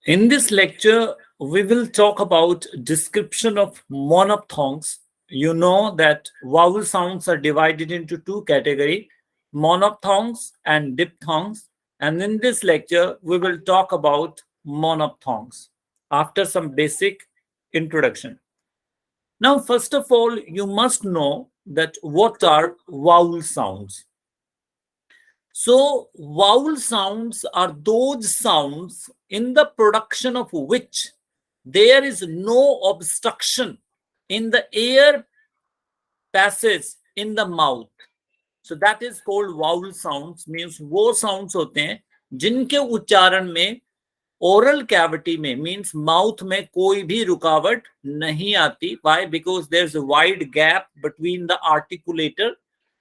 In this lecture, we will talk about description of monophthongs. You know that vowel sounds are divided into two categories, monophthongs and diphthongs. And in this lecture, we will talk about monophthongs after some basic introduction. Now, first of all, you must know that what are vowel sounds. So, vowel sounds are those sounds in the production of which there is no obstruction in the air passes in the mouth. So that is called vowel sounds, means वो sounds होते हैं जिनके उच्चारण में oral cavity में means mouth में कोई भी रुकावट नहीं आती. Why? Because there's a wide gap between the articulator.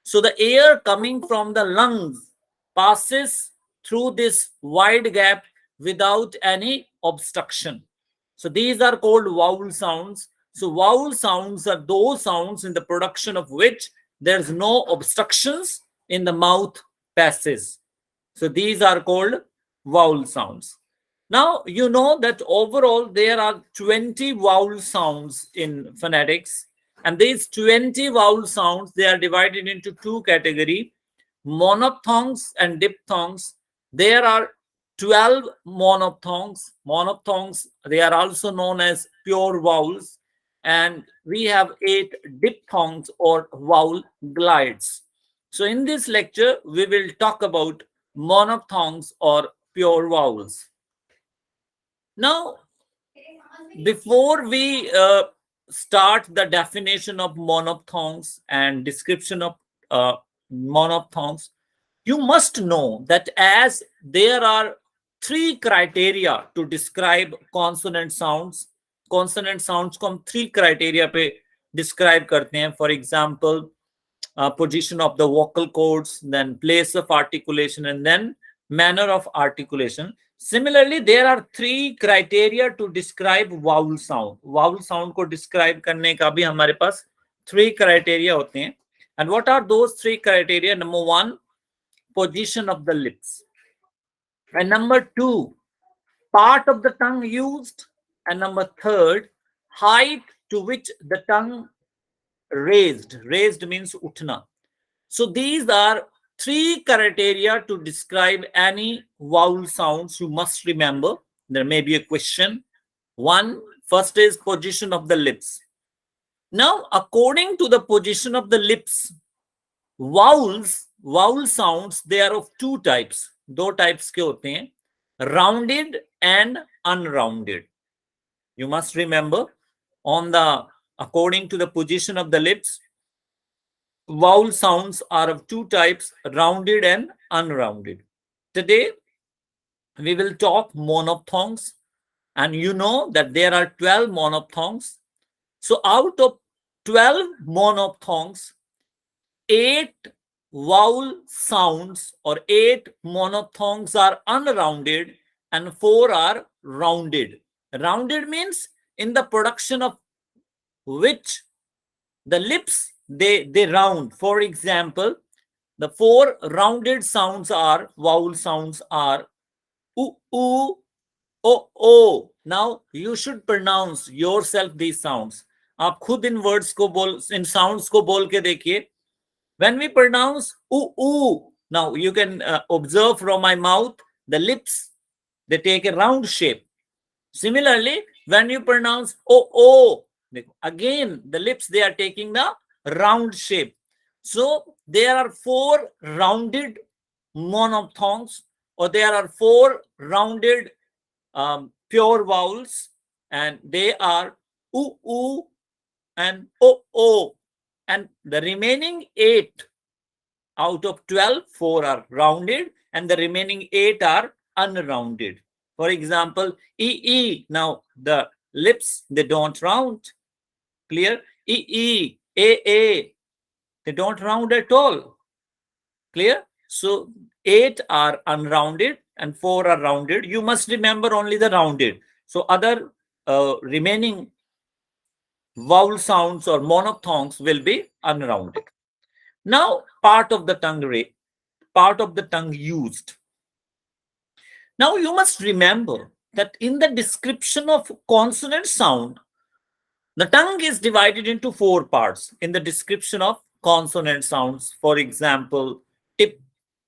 So the air coming from the lungs passes through this wide gap without any obstruction. So these are called vowel sounds. So vowel sounds are those sounds in the production of which there's no obstructions in the mouth passes. So these are called vowel sounds. Now, you know that overall there are 20 vowel sounds in phonetics. And these 20 vowel sounds, they are divided into two categories, monophthongs and diphthongs. There are 12 monophthongs. Monophthongs, they are also known as pure vowels. And we have 8 diphthongs or vowel glides. So in this lecture, we will talk about monophthongs or pure vowels. Now, before we start the definition of monophthongs and description of monophthongs, you must know that as there are 3 criteria to describe consonant sounds को हम 3 criteria पे describe करते हैं. For example, position of the vocal cords, then place of articulation, and then manner of articulation. Similarly, there are 3 criteria to describe vowel sound. Vowel sound को describe करने का भी हमारे पास 3 criteria होते हैं. And what are those 3 criteria? Number 1, position of the lips. And number 2, part of the tongue used. And number 3, height to which the tongue raised. Raised means utna. So these are 3 criteria to describe any vowel sounds. You must remember. There may be a question. First is position of the lips. Now, according to the position of the lips, vowel sounds, they are of 2 types. 2 types के होते हैं, rounded and unrounded. You must remember, according to the position of the lips, vowel sounds are of 2 types, rounded and unrounded. Today, we will talk monophthongs, and you know that there are 12 monophthongs. So out of 12 monophthongs, 8 vowel sounds or 8 monophthongs are unrounded and 4 are rounded. Rounded means in the production of which the lips they round. For example, the 4 rounded sounds are vowel sounds are oo, oo, o, o. Now you should pronounce yourself these sounds. आप खुद इन words को इन sounds को बोल के देखिए. When we pronounce oo, oo, now you can observe from my mouth, the lips, they take a round shape. Similarly, when you pronounce o, again, the lips, they are taking the round shape. So there are 4 rounded monophthongs, or there are 4 rounded pure vowels, and they are oo and o. And the remaining 8 out of 12, 4 are rounded, and the remaining 8 are unrounded. For example, e. Now the lips, they don't round. Clear? E, a. They don't round at all. Clear? So 8 are unrounded and 4 are rounded. You must remember only the rounded. So other remaining vowel sounds or monophthongs will be unrounded. Now, part of the tongue used. Now you must remember that in the description of consonant sound, the tongue is divided into four parts in the description of consonant sounds. For example, tip,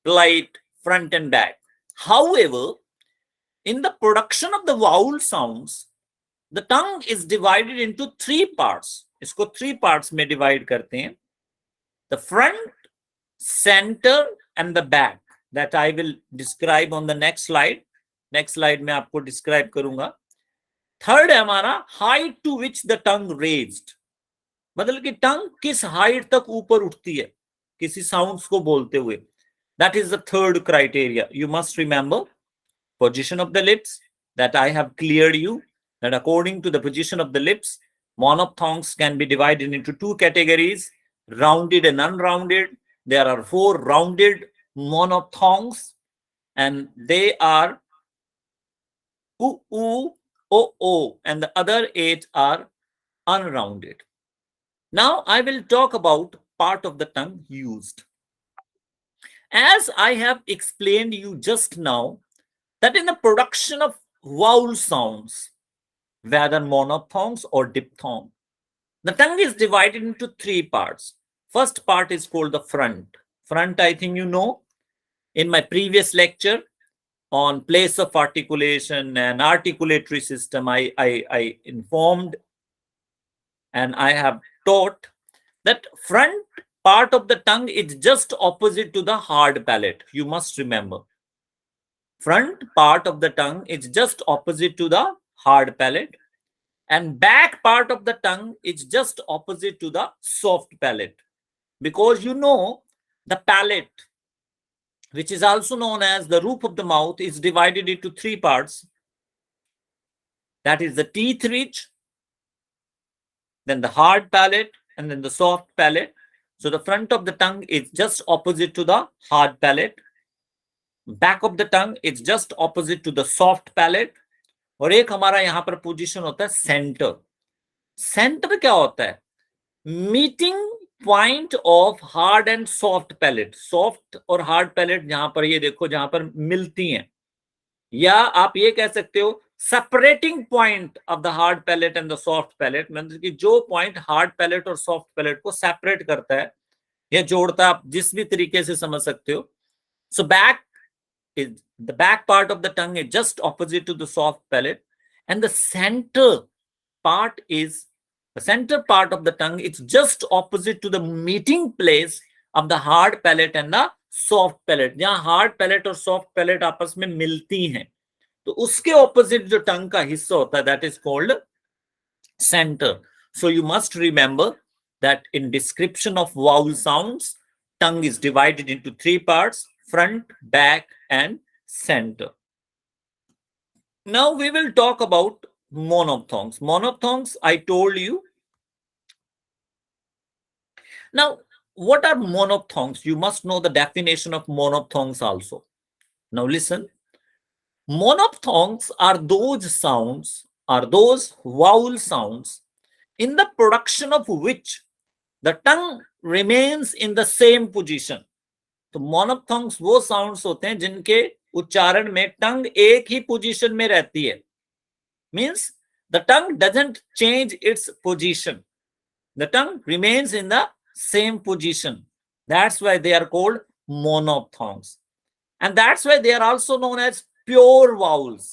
light, front, and back. However, in the production of the vowel sounds, the tongue is divided into three parts. इसको three parts में divide करते हैं. The front, center, and the back. That I will describe on the next slide. Next slide में आपको describe करूंगा. Third है हमारा height to which the tongue raised, मतलब कि टंग किस हाइट तक ऊपर उठती है किसी साउंड्स को बोलते हुए. That is the third criteria. You must remember position of the lips, that I have cleared you, that according to the position of the lips, monophthongs can be divided into two categories, rounded and unrounded. There are four rounded monophthongs, and they are oo, oo, o, and the other 8 are unrounded. Now I will talk about part of the tongue used. As I have explained you just now, that in the production of vowel sounds, whether monophthongs or diphthong, the tongue is divided into three parts. First part is called the front. Front, I think you know. In my previous lecture on place of articulation and articulatory system, I informed and I have taught that front part of the tongue is just opposite to the hard palate. You must remember. Front part of the tongue is just opposite to the hard palate, and back part of the tongue is just opposite to the soft palate. Because you know, the palate, which is also known as the roof of the mouth, is divided into three parts. That is the teeth ridge, then the hard palate, and then the soft palate. So the front of the tongue is just opposite to the hard palate. Back of the tongue is just opposite to the soft palate. और एक हमारा यहाँ पर position होता है centre. Centre क्या होता है? Meeting point of hard and soft palate. Soft और हार्ड पैलेट जहां पर ये देखो जहां पर मिलती हैं, या आप ये कह सकते हो separating point of the hard palate and the soft palate. मतलब कि जो पॉइंट हार्ड पैलेट और सॉफ्ट पैलेट को सेपरेट करता है या जोड़ता है, आप जिस भी तरीके से समझ सकते हो. So back is the back part of the tongue is just opposite to the soft palate, and the center part of the tongue is just opposite to the meeting place of the hard palate and the soft palate. जहां hard palate और soft palate आपस में मिलती हैं, तो उसके opposite जो tongue का हिस्सा होता है, that is called center. So you must remember that in description of vowel sounds, tongue is divided into three parts: front, back, and center. Now we will talk about monophthongs. Monophthongs, I told you. Now, what are monophthongs? You must know the definition of monophthongs also. Now listen. Monophthongs are those sounds, are those vowel sounds in the production of which the tongue remains in the same position. तो मोनोप्थोंग्स वो sounds होते हैं जिनके उच्चारण में टंग एक ही position में रहती है. Means the tongue doesn't change its position. The tongue remains in the same position. That's why they are called monophthongs, and that's why they are also known as pure vowels.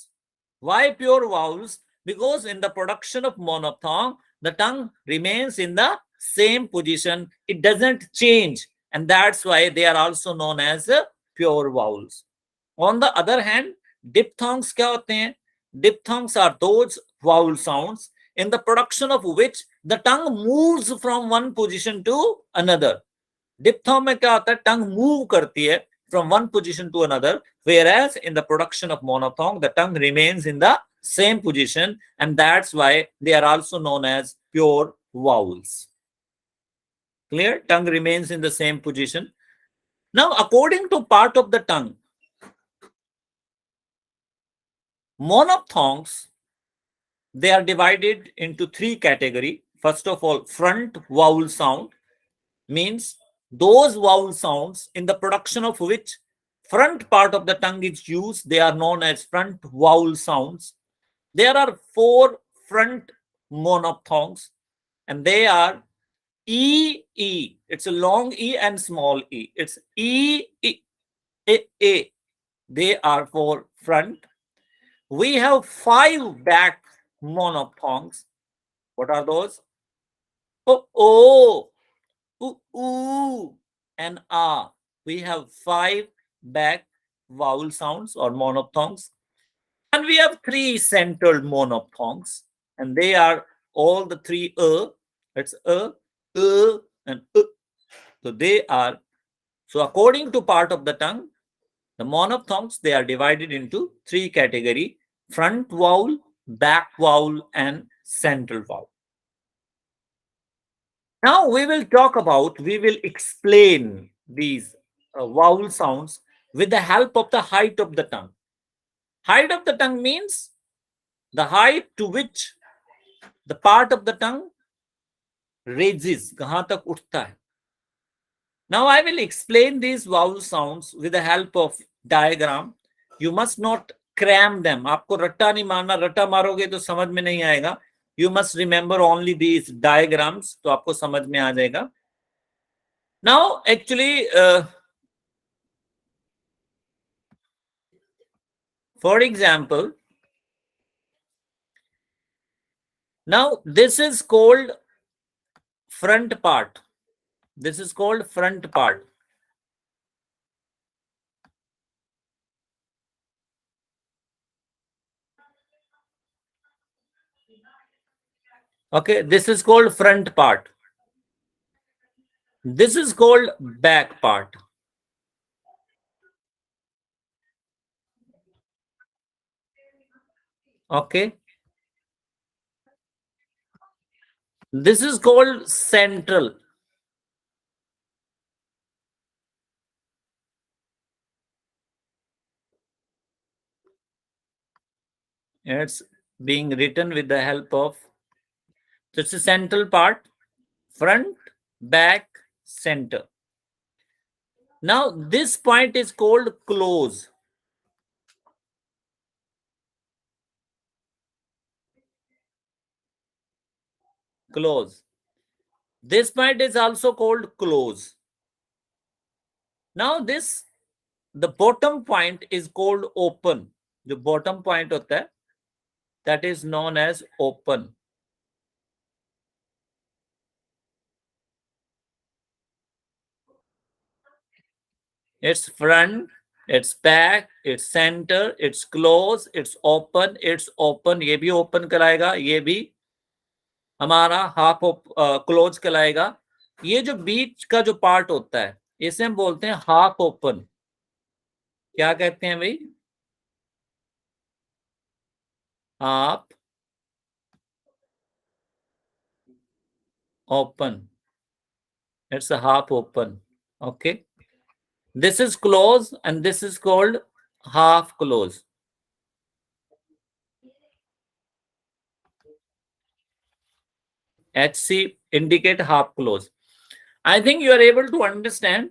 Why pure vowels? Because in the production of monophthong, the tongue remains in the same position. It doesn't change. And that's why they are also known as pure vowels. On the other hand, diphthongs क्या होते हैं? Diphthongs are those vowel sounds in the production of which the tongue moves from one position to another. Diphthong में क्या होता है? Tongue move करती है from one position to another, whereas in the production of monophthong, the tongue remains in the same position, and that's why they are also known as pure vowels. Clear? Tongue remains in the same position. Now, according to part of the tongue, monophthongs, they are divided into three categories. First of all, front vowel sound means those vowel sounds in the production of which front part of the tongue is used. They are known as front vowel sounds. There are 4 front monophthongs, and they are E, E. It's a long E and small e. It's E, E, A. They are 4 front. We have 5 back monophthongs. What are those? O, oo, and ah. We have 5 back vowel sounds or monophthongs. And we have 3 central monophthongs. And they are all the 3 It's and So they are, so according to part of the tongue, the monophthongs, they are divided into 3 category: front vowel, back vowel, and central vowel. Now we will explain these vowel sounds with the help of the height of the tongue. Height of the tongue means the height to which the part of the tongue raises, kahan tak uthta hai. Now I will explain these vowel sounds with the help of diagram. You must not cram them. आपको रट्टा नहीं मारना, रट्टा मारोगे तो समझ में नहीं आएगा. You must remember only these diagrams, तो आपको समझ में आ जाएगा. Now actually, for example, now this is called front part. This is called front part. Okay, this is called front part. This is called back part. Okay. This is called central. It's being written with the help of, this is central part, front, back, center. Now this point is called close. Close. This point is also called close. Now this, the bottom point is called open. The bottom point hota hai, that is known as open. It's front, it's back, it's center, it's close, it's open, it's open. ये भी open कहलाएगा, ये भी हमारा half close कहलाएगा. ये जो बीच का जो पार्ट होता है, इसे हम बोलते हैं हाफ ओपन. क्या कहते हैं भाई? Half open. It's a half open. Okay. This is close and this is called half close. HC indicate half close. I think you are able to understand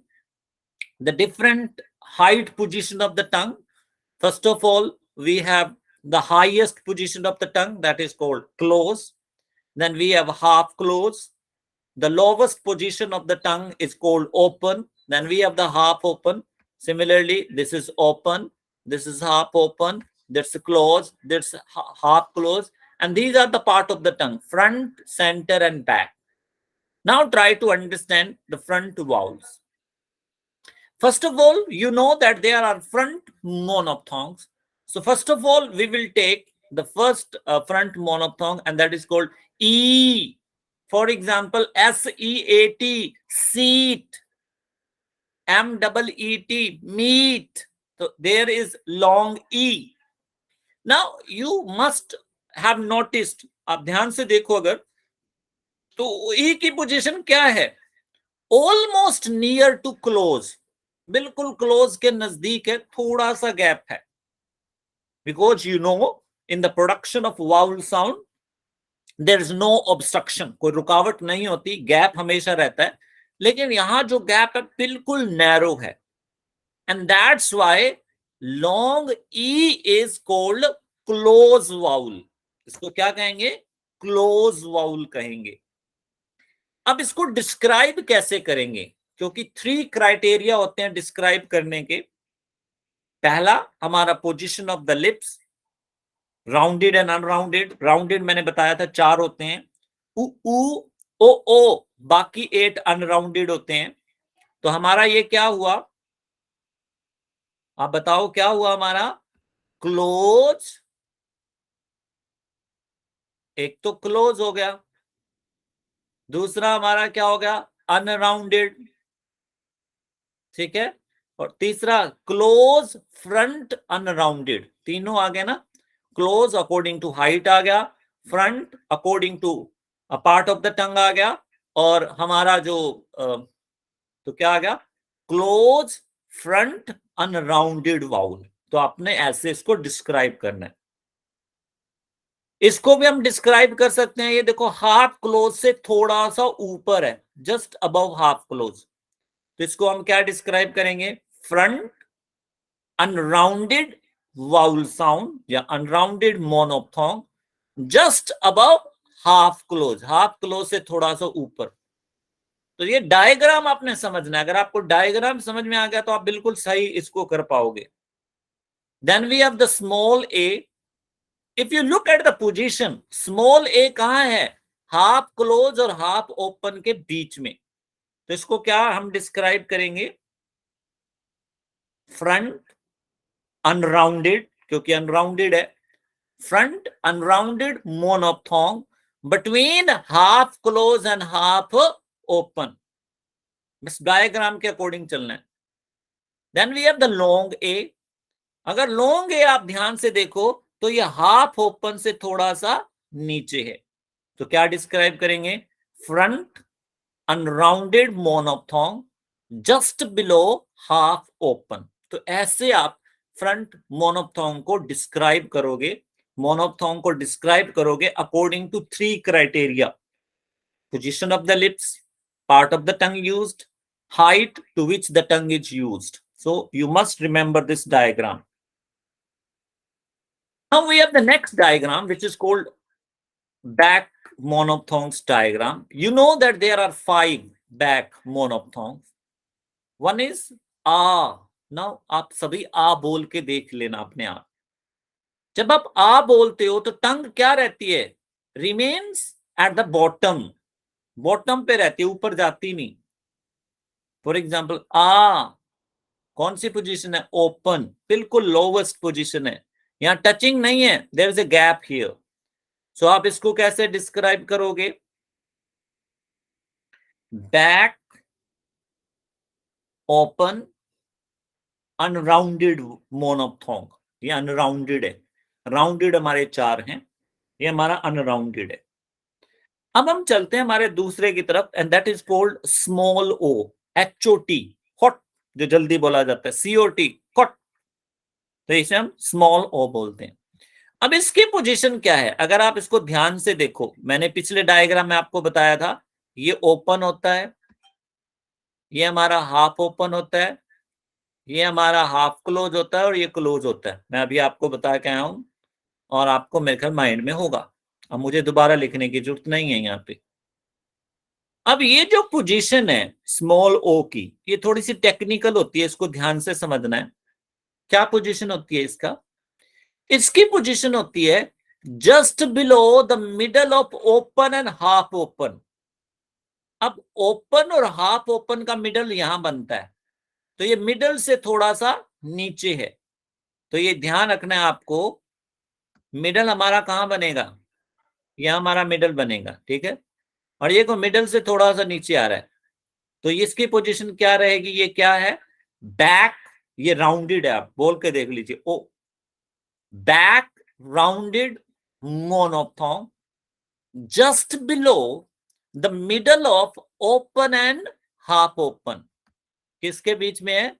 the different height position of the tongue. First of all, we have the highest position of the tongue, that is called close. Then we have half close. The lowest position of the tongue is called open. Then we have the half open. Similarly, this is open, this is half open, that's close, that's half close. And these are the part of the tongue, front, center, and back. Now try to understand the front vowels. First of all, you know that there are front monophthongs. So first of all, we will take the first front monophthong, and that is called E. For example, SEAT, seat. MEET, meat. So there is long E. Now you must have noticed, आप ध्यान से देखो अगर, तो E की position क्या है? Almost near to close. बिल्कुल क्लोज के नजदीक है, थोड़ा सा गैप है. Because you know, in the production of vowel sound, there is no obstruction. कोई रुकावट नहीं होती, गैप हमेशा रहता है. लेकिन यहां जो गैप है बिल्कुल नैरो है. And that's why long E is called close vowel. इसको क्या कहेंगे? क्लोज वाउल कहेंगे। अब इसको डिस्क्राइब कैसे करेंगे? क्योंकि 3 क्राइटेरिया होते हैं डिस्क्राइब करने के। पहला हमारा position of the lips, rounded and unrounded. Rounded मैंने बताया था 4 होते हैं, उ ओ, बाकी 8 अनराउंडेड होते हैं। तो हमारा ये क्या हुआ, आप बताओ क्या हुआ हमारा? क्लोज, एक तो क्लोज हो गया, दूसरा हमारा क्या हो गया? अनराउंडेड, ठीक है, और तीसरा क्लोज फ्रंट अनराउंडेड। तीनों आ गए ना। क्लोज अकॉर्डिंग टू हाइट आ गया, front according to a part of the tongue आ गया, और हमारा जो तो क्या आ गया? Close front unrounded vowel. तो आपने ऐसे इसको डिस्क्राइब करना है। इसको भी हम डिस्क्राइब कर सकते हैं, ये देखो हाफ क्लोज से थोड़ा सा ऊपर है, जस्ट अबव हाफ क्लोज। तो इसको हम क्या डिस्क्राइब करेंगे? फ्रंट अनराउंडेड वाउल साउंड या unrounded monophthong just above half close, half close से थोड़ा सा ऊपर। तो ये डायग्राम आपने समझना है। अगर आपको डायग्राम समझ में आ गया तो आप बिल्कुल सही इसको कर पाओगे। Then we have the small a. If you look at the position, small a कहां है? हाफ क्लोज और हाफ ओपन के बीच में। तो इसको क्या हम डिस्क्राइब करेंगे? फ्रंट अनराउंडेड, क्योंकि अनराउंडेड है, front unrounded monophthong between half close and half open. बस डायग्राम के अकॉर्डिंग चलना है। Then we have the long a. अगर लॉन्ग ए आप ध्यान से देखो तो ये हाफ ओपन से थोड़ा सा नीचे है। तो क्या डिस्क्राइब करेंगे? Front unrounded monophthong just below half open. तो ऐसे आप फ्रंट मोनोप्थोंग को डिस्क्राइब करोगे। मोनोप्थोंग को डिस्क्राइब करोगे according to 3 criteria: position of the lips, part of the tongue used, height to which the tongue is used. So you must remember this diagram. Now we have the next diagram, which is called back monophthongs diagram. You know that there are 5 back monophthongs. One is आ। Now आप सभी आ बोल के देख लेना अपने आप। जब आप आ बोलते हो तो टंग क्या रहती है? Remains at the bottom, bottom पे रहती है, ऊपर जाती नहीं। फॉर एग्जाम्पल आ कौन सी पोजीशन है? ओपन, बिल्कुल लोवेस्ट पोजीशन है, यहां टचिंग नहीं है, there is a gap here. So आप इसको कैसे डिस्क्राइब करोगे? Back open unrounded monophthong. ये अनराउंडेड है, राउंडेड हमारे 4 हैं, ये हमारा अनराउंडेड है। अब हम चलते हैं हमारे दूसरे की तरफ, and that is called small O, HOT, hot, जो जल्दी बोला जाता है, COT, कॉट। तो इसे हम स्मॉल ओ बोलते हैं। अब इसकी पोजीशन क्या है? अगर आप इसको ध्यान से देखो, मैंने पिछले डायग्राम में आपको बताया था, ये ओपन होता है, ये हमारा हाफ ओपन होता है, ये हमारा हाफ क्लोज होता है, और ये क्लोज होता है। मैं अभी आपको बता के आया हूं, और आपको मेरे ख्याल माइंड में होगा। अब मुझे दोबारा लिखने की जरूरत नहीं है यहाँ पे। अब ये जो पोजीशन है स्मॉल ओ की, ये थोड़ी सी टेक्निकल होती है, इसको ध्यान से समझना है। क्या पोजीशन होती है इसका? इसकी पोजीशन होती है just below the middle of open and half open. अब ओपन और हाफ ओपन का मिडल यहां बनता है, तो ये मिडल से थोड़ा सा नीचे है। तो ये ध्यान रखना है आपको, मिडल हमारा कहां बनेगा? यहां हमारा मिडल बनेगा, ठीक है। और ये को मिडल से थोड़ा सा नीचे आ रहा है, तो इसकी पोजीशन क्या रहेगी? ये क्या है? बैक, ये राउंडेड है, आप बोल के देख लीजिए, ओ, back rounded monophthong just below the middle of open and half open। किसके बीच में है?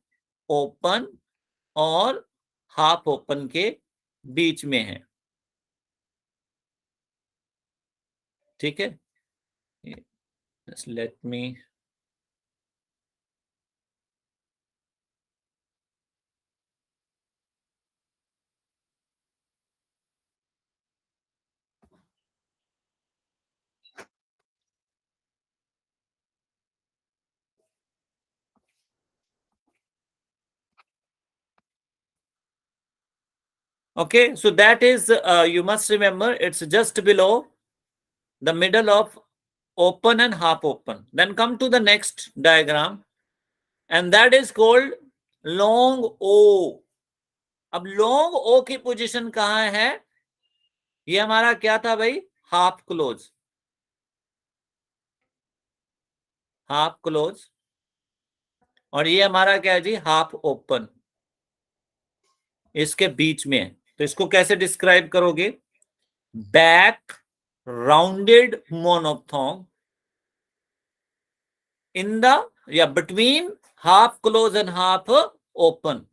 ओपन और हाफ ओपन के बीच में है, ठीक है। Let me, Okay, so that is, you must remember, it's just below the middle of open and half open. Then come to the next diagram, and that is called long O. अब long O की position कहां है? ये हमारा क्या था भाई? Half close, half close, और ये हमारा क्या है जी? हाफ ओपन, इसके बीच में है। तो इसको कैसे डिस्क्राइब करोगे? बैक राउंडेड मोनोप्थॉन्ग इन द या between half close and half open.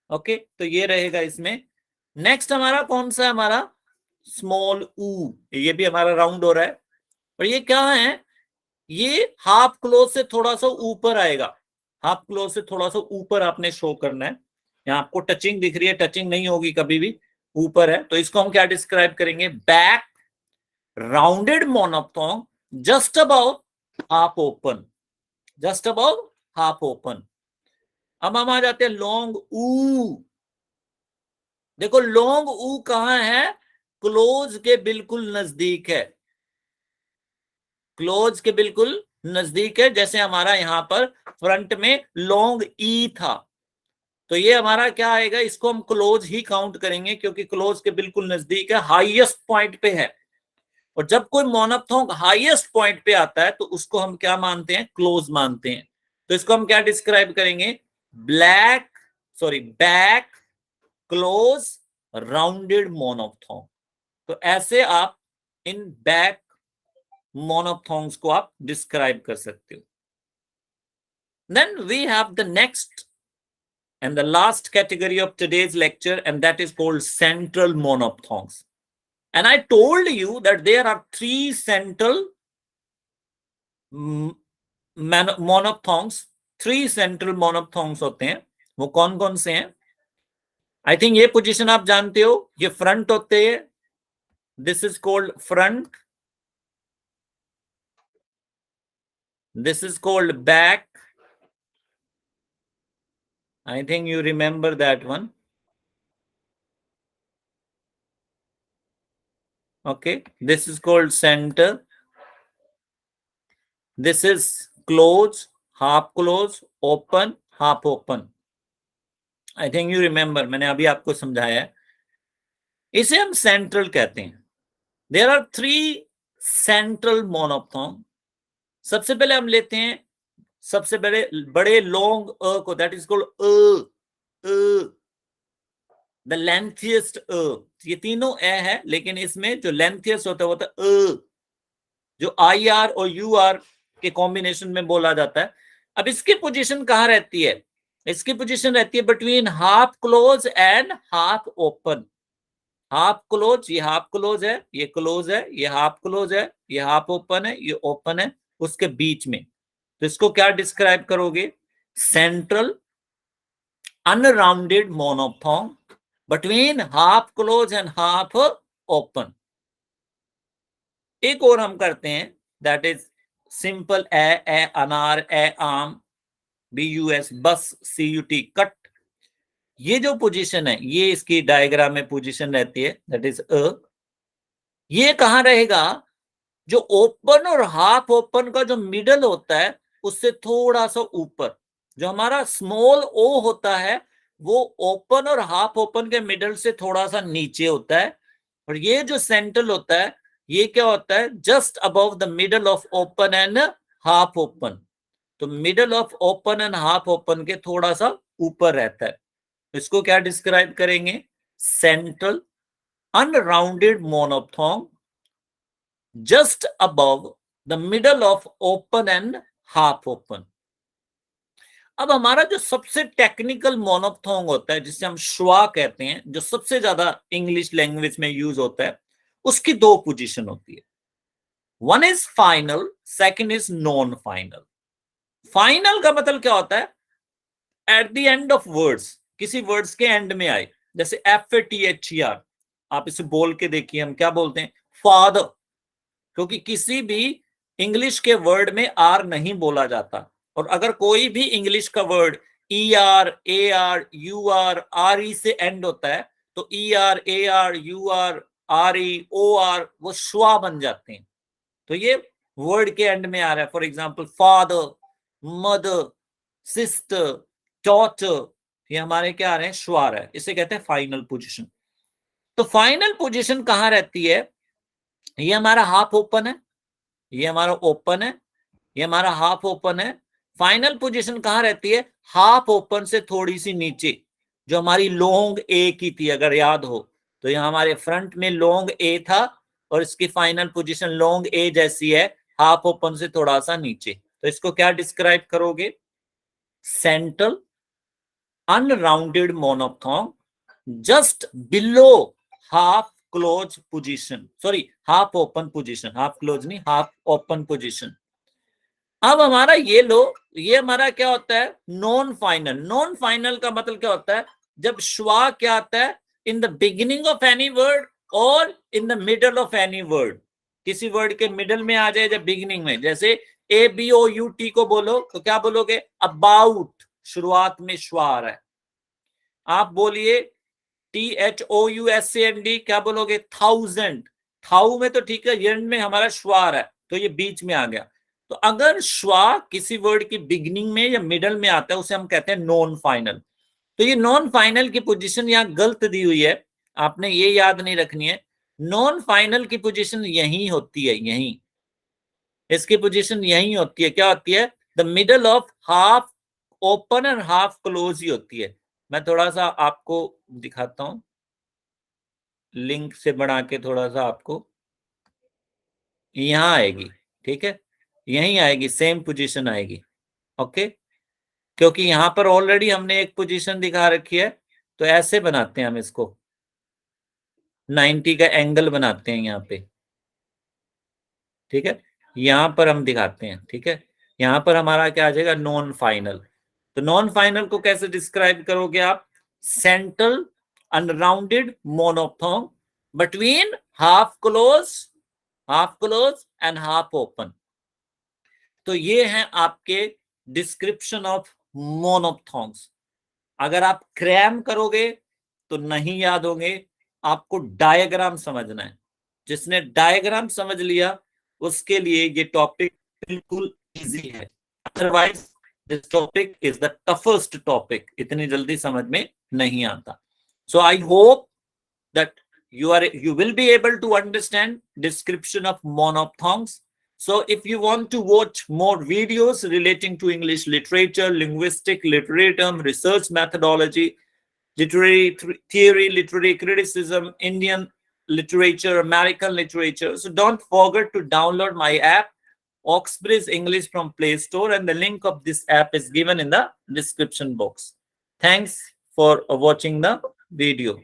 Okay, तो ये रहेगा इसमें। नेक्स्ट हमारा कौन सा है? हमारा स्मॉल ऊ, ये भी हमारा राउंड हो रहा है, और ये क्या है? ये हाफ क्लोज से थोड़ा सा ऊपर आएगा, हाफ क्लोज से थोड़ा सा ऊपर आपने शो करना है। यहाँ आपको टचिंग दिख रही है, टचिंग नहीं होगी कभी भी, ऊपर है, तो इसको हम क्या डिस्क्राइब करेंगे? Back rounded monophthong just above half open, just above half open. अब हम आ जाते हैं लॉन्ग ऊ। देखो लॉन्ग ऊ कहां है? क्लोज के बिल्कुल नजदीक है, क्लोज के बिल्कुल नजदीक है। जैसे हमारा यहां पर फ्रंट में लॉन्ग ई था, तो ये हमारा क्या आएगा? इसको हम क्लोज ही काउंट करेंगे, क्योंकि क्लोज के बिल्कुल नजदीक है, हाईएस्ट पॉइंट पे है। और जब कोई मोनोप्थॉन्ग हाईएस्ट पॉइंट पे आता है तो उसको हम क्या मानते हैं? क्लोज मानते हैं। तो इसको हम क्या डिस्क्राइब करेंगे? Black sorry back close rounded monophthong. तो ऐसे आप इन बैक मोनोप्थॉन्ग्स को आप डिस्क्राइब कर सकते हो। Then we have the next and the last category of today's lecture, and that is called central monophthongs. And I told you that there are three central monophthongs, three central monophthongs होते हैं। वो कौन कौन से हैं? I think ये position आप जानते हो, ये फ्रंट होते हैं, this is called front, this is called back, I think you remember that one. Okay, this is called center, this is close, half close, open, half open. I think you remember, मैंने अभी आपको समझाया है। इसे हम central कहते हैं। There are three central monophthong. सबसे पहले हम लेते हैं सबसे बड़े लॉन्ग अ को, दैट इज कॉल्ड द लेंथिएस्ट अ। ये तीनों ए है, लेकिन इसमें जो लेंथिएस्ट होता है वो अ, जो आई आर और यू आर के कॉम्बिनेशन में बोला जाता है। अब इसकी पोजीशन कहां रहती है? इसकी पोजीशन रहती है between half close and half open. Half close, ये हाफ क्लोज है, ये क्लोज है, ये हाफ क्लोज है, ये हाफ ओपन है, ये ओपन है, उसके बीच में। तो इसको क्या डिस्क्राइब करोगे? Central unrounded monophthong between half close and half open. एक और हम करते हैं, दैट इज सिंपल ए अनार, ए आम, BUS बस, CUT कट। ये जो पोजीशन है, ये इसकी डायग्राम में पोजीशन रहती है, दैट इज अ। ये कहां रहेगा? जो ओपन और हाफ ओपन का जो मिडल होता है उससे थोड़ा सा ऊपर। जो हमारा स्मॉल ओ होता है वो ओपन और हाफ ओपन के मिडल से थोड़ा सा नीचे होता है, और ये जो सेंट्रल होता है ये क्या होता है? Just above the middle of open and half open. तो middle of open and half open के थोड़ा सा ऊपर रहता है। इसको क्या डिस्क्राइब करेंगे? Central unrounded monophthong just above the middle of open and half open. अब हमारा जो सबसे टेक्निकल मोनोप्थॉन्ग होता है, जिसे हम श्वा कहते हैं, जो सबसे ज्यादा इंग्लिश लैंग्वेज में यूज होता है, उसकी दो पोजीशन होती है। One is final, second is non final. Final का मतलब क्या होता है? At the end of words, किसी वर्ड्स के एंड में आए, जैसे FATHER, आप इसे बोल के देखिए, हम क्या बोलते हैं? फादर। क्योंकि किसी भी इंग्लिश के वर्ड में आर नहीं बोला जाता, और अगर कोई भी इंग्लिश का word ER, AR, UR, RE से एंड होता है तो ER, AR, UR, RE, OR वो श्वा बन जाते हैं। तो ये वर्ड के एंड में आ रहा है। For example father, mother, sister, daughter, ये हमारे क्या आ रहे हैं, श्वा है। इसे कहते हैं फाइनल पोजीशन। तो फाइनल पोजीशन कहां रहती है? ये हमारा हाफ ओपन है, ये हमारा ओपन है, ये हमारा हाफ ओपन है। फाइनल पोजीशन कहां रहती है? हाफ ओपन से थोड़ी सी नीचे, जो हमारी लॉन्ग ए की थी, अगर याद हो तो यहां हमारे फ्रंट में लॉन्ग ए था और इसकी फाइनल पोजीशन लॉन्ग ए जैसी है, हाफ ओपन से थोड़ा सा नीचे। तो इसको क्या डिस्क्राइब करोगे? Central unrounded monophthong just below half close position, sorry half open position, half close नहीं, हाफ ओपन पोजीशन। अब हमारा ये लो, ये हमारा क्या होता है? Non final. नॉन फाइनल का मतलब क्या होता है? जब श्वा क्या आता है? In the beginning of any word और in the middle of any word. किसी वर्ड के मिडल में आ जाए, जब बिगिनिंग में, जैसे ABOUT को बोलो तो क्या बोलोगे? अबाउट, शुरुआत में श्वा आ रहा है। आप बोलिए THOUSAND, क्या बोलोगे? थाउजेंड। थाउ में तो ठीक है, एंड में हमारा श्वा आ रहा है, तो ये बीच में आ गया। तो अगर श्वा किसी वर्ड की बिगिनिंग में या मिडल में आता है, उसे हम कहते हैं नॉन फाइनल। तो ये नॉन फाइनल की पोजीशन यहाँ गलत दी हुई है, आपने ये याद नहीं रखनी है। नॉन फाइनल की पोजीशन यही होती है, यही इसकी पोजीशन यही होती है। क्या होती है? The middle of half open और हाफ क्लोज ही होती है। मैं थोड़ा सा आपको दिखाता हूं, लिंक से बना के थोड़ा सा आपको, यहां आएगी, ठीक है, यहीं आएगी, सेम पोजीशन आएगी। ओके, क्योंकि यहां पर ऑलरेडी हमने एक पोजीशन दिखा रखी है, तो ऐसे बनाते हैं हम इसको, 90 का एंगल बनाते हैं यहाँ पे, ठीक है, यहां पर हम दिखाते हैं, ठीक है। यहां पर हमारा क्या आ जाएगा? Non final. तो नॉन फाइनल को कैसे डिस्क्राइब करोगे आप? Central unrounded monophthong between half close and half open. तो ये हैं आपके डिस्क्रिप्शन ऑफ मोनोप्थॉन्ग्स। अगर आप क्रैम करोगे तो नहीं याद होंगे, आपको डायग्राम समझना है। जिसने डायग्राम समझ लिया उसके लिए ये टॉपिक बिल्कुल इजी है, otherwise this topic is the toughest topic, इतनी जल्दी समझ में नहीं आता। So I hope that you will be able to understand description of monophthongs. So if you want to watch more videos relating to English literature, linguistic, literary term, research methodology, literary theory, literary criticism, Indian literature, American literature, so don't forget to download my app Oxbridge English from Play Store, and the link of this app is given in the description box. Thanks for watching the video.